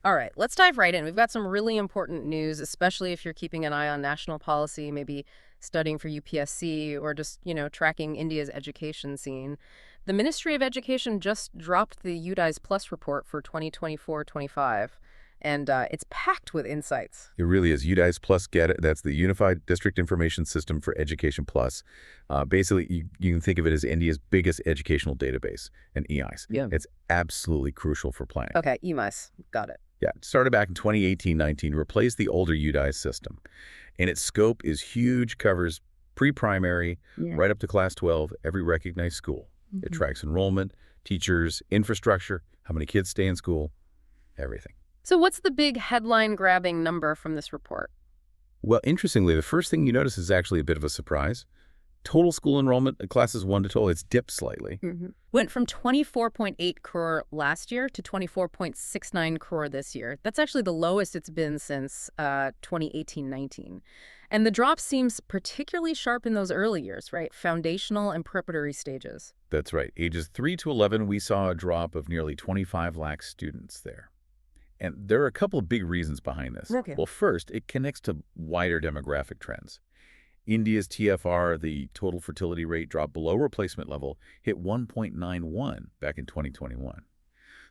All right, let's dive right in. We've got some really important news, especially if you're keeping an eye on national policy, maybe studying for UPSC or just, tracking India's education scene. The Ministry of Education just dropped the UDISE Plus report for 2024-25, and it's packed with insights. It really is. UDISE Plus, get it? That's the Unified District Information System for Education Plus. Basically, you can think of it as India's biggest educational database, an EISE. Yeah. It's absolutely crucial for planning. Okay, EMICE. Got it. Yeah, it started back in 2018-19, replaced the older UDISE system. And its scope is huge, covers pre-primary, right up to class 12, every recognized school. It tracks enrollment, teachers, infrastructure, how many kids stay in school, everything. So what's the big headline-grabbing number from this report? Well, interestingly, the first thing you notice is actually a bit of a surprise. Total school enrollment at classes 1 to 12, it's dipped slightly. Went from 24.8 crore last year to 24.69 crore this year. That's actually the lowest it's been since 2018-19. And the drop seems particularly sharp in those early years, right? Foundational and preparatory stages. That's right. Ages 3 to 11, we saw a drop of nearly 25 lakh students there. And there are a couple of big reasons behind this. Okay. Well, first, it connects to wider demographic trends. India's TFR, the total fertility rate, dropped below replacement level, hit 1.91 back in 2021.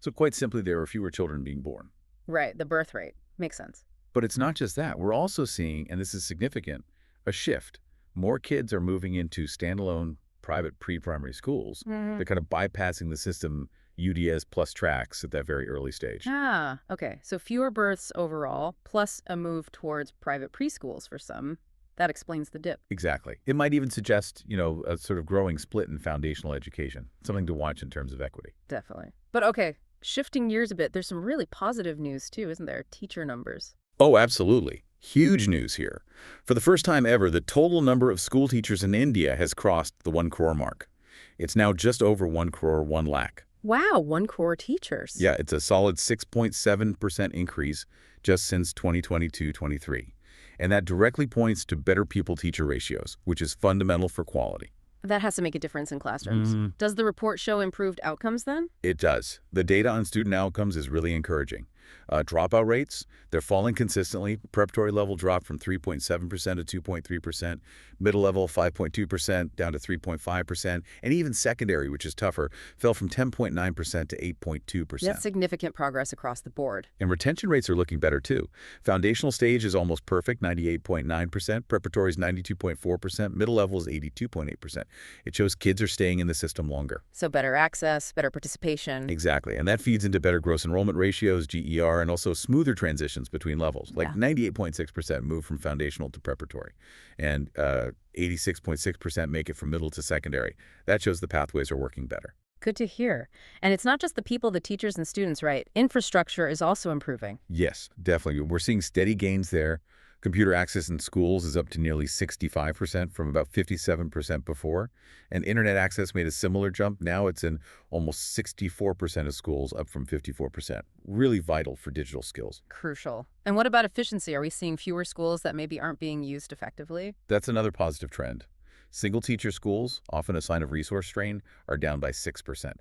So quite simply, there were fewer children being born. Right, the birth rate. Makes sense. But it's not just that. We're also seeing, and this is significant, a shift. More kids are moving into standalone private pre-primary schools. They're kind of bypassing the system UDISE plus tracks at that very early stage. Ah, okay. So fewer births overall, plus a move towards private preschools for some. That explains the dip. Exactly. It might even suggest, a sort of growing split in foundational education, something to watch in terms of equity. Definitely. But okay, shifting gears a bit, there's some really positive news too, isn't there? Teacher numbers. Oh, absolutely. Huge news here. For the first time ever, the total number of school teachers in India has crossed the 1 crore mark. It's now just over 1 crore, 1 lakh. Wow, 1 crore teachers. Yeah, it's a solid 6.7% increase just since 2022-23. And that directly points to better pupil-teacher ratios, which is fundamental for quality. That has to make a difference in classrooms. Does the report show improved outcomes then? It does. The data on student outcomes is really encouraging. Dropout rates, they're falling consistently. Preparatory level dropped from 3.7% to 2.3%, middle level 5.2% down to 3.5%, and even secondary, which is tougher, fell from 10.9% to 8.2%. That's significant progress across the board. And retention rates are looking better too. Foundational stage is almost perfect, 98.9%, preparatory is 92.4%, middle level is 82.8%. It shows kids are staying in the system longer. So better access, better participation. Exactly, and that feeds into better gross enrollment ratios, GER, and also smoother transitions between levels. Like 98.6% move from foundational to preparatory, and 86.6% make it from middle to secondary. That shows the pathways are working better. Good to hear. And it's not just the people, the teachers and students, right? Infrastructure is also improving. Yes, definitely. We're seeing steady gains there. Computer access in schools is up to nearly 65% from about 57% before. And internet access made a similar jump. Now it's in almost 64% of schools, up from 54%. Really vital for digital skills. Crucial. And what about efficiency? Are we seeing fewer schools that maybe aren't being used effectively? That's another positive trend. Single-teacher schools, often a sign of resource strain, are down by 6%.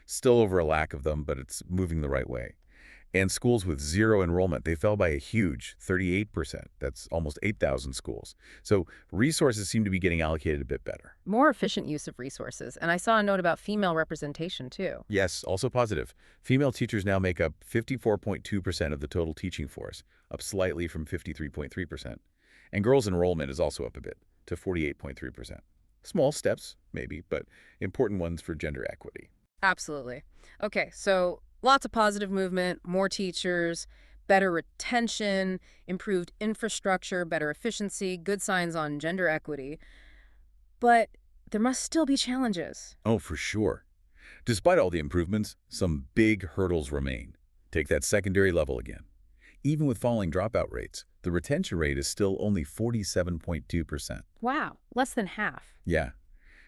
Still over a lack of them, but it's moving the right way. And schools with zero enrollment, they fell by a huge 38%. That's almost 8,000 schools. So resources seem to be getting allocated a bit better. More efficient use of resources. And I saw a note about female representation, too. Yes, also positive. Female teachers now make up 54.2% of the total teaching force, up slightly from 53.3%. And girls' enrollment is also up a bit, to 48.3%. Small steps, maybe, but important ones for gender equity. Absolutely. Okay, so lots of positive movement, more teachers, better retention, improved infrastructure, better efficiency, good signs on gender equity. But there must still be challenges. Oh, for sure. Despite all the improvements, some big hurdles remain. Take that secondary level again. Even with falling dropout rates, the retention rate is still only 47.2%. Wow, less than half. Yeah.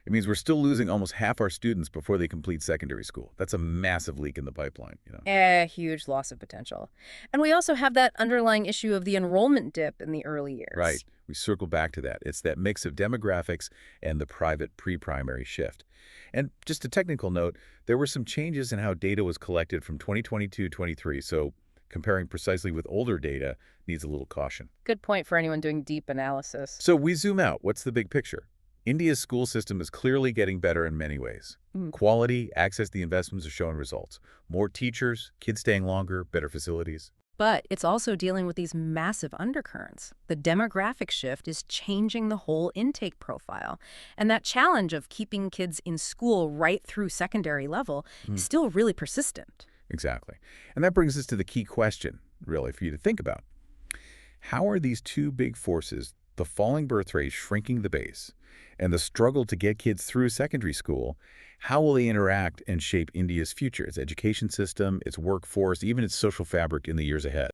It means we're still losing almost half our students before they complete secondary school. That's a massive leak in the pipeline, A huge loss of potential. And we also have that underlying issue of the enrollment dip in the early years. Right. We circle back to that. It's that mix of demographics and the private pre-primary shift. And just a technical note, there were some changes in how data was collected from 2022-23. So Comparing precisely with older data needs a little caution. Good point for anyone doing deep analysis. So we zoom out. What's the big picture? India's school system is clearly getting better in many ways. Mm. Quality, access to the investments are showing results. More teachers, kids staying longer, better facilities. But it's also dealing with these massive undercurrents. The demographic shift is changing the whole intake profile. And that challenge of keeping kids in school right through secondary level is still really persistent. Exactly. And that brings us to the key question, really, for you to think about. How are these two big forces, the falling birth rate shrinking the base, and the struggle to get kids through secondary school, how will they interact and shape India's future, its education system, its workforce, even its social fabric in the years ahead?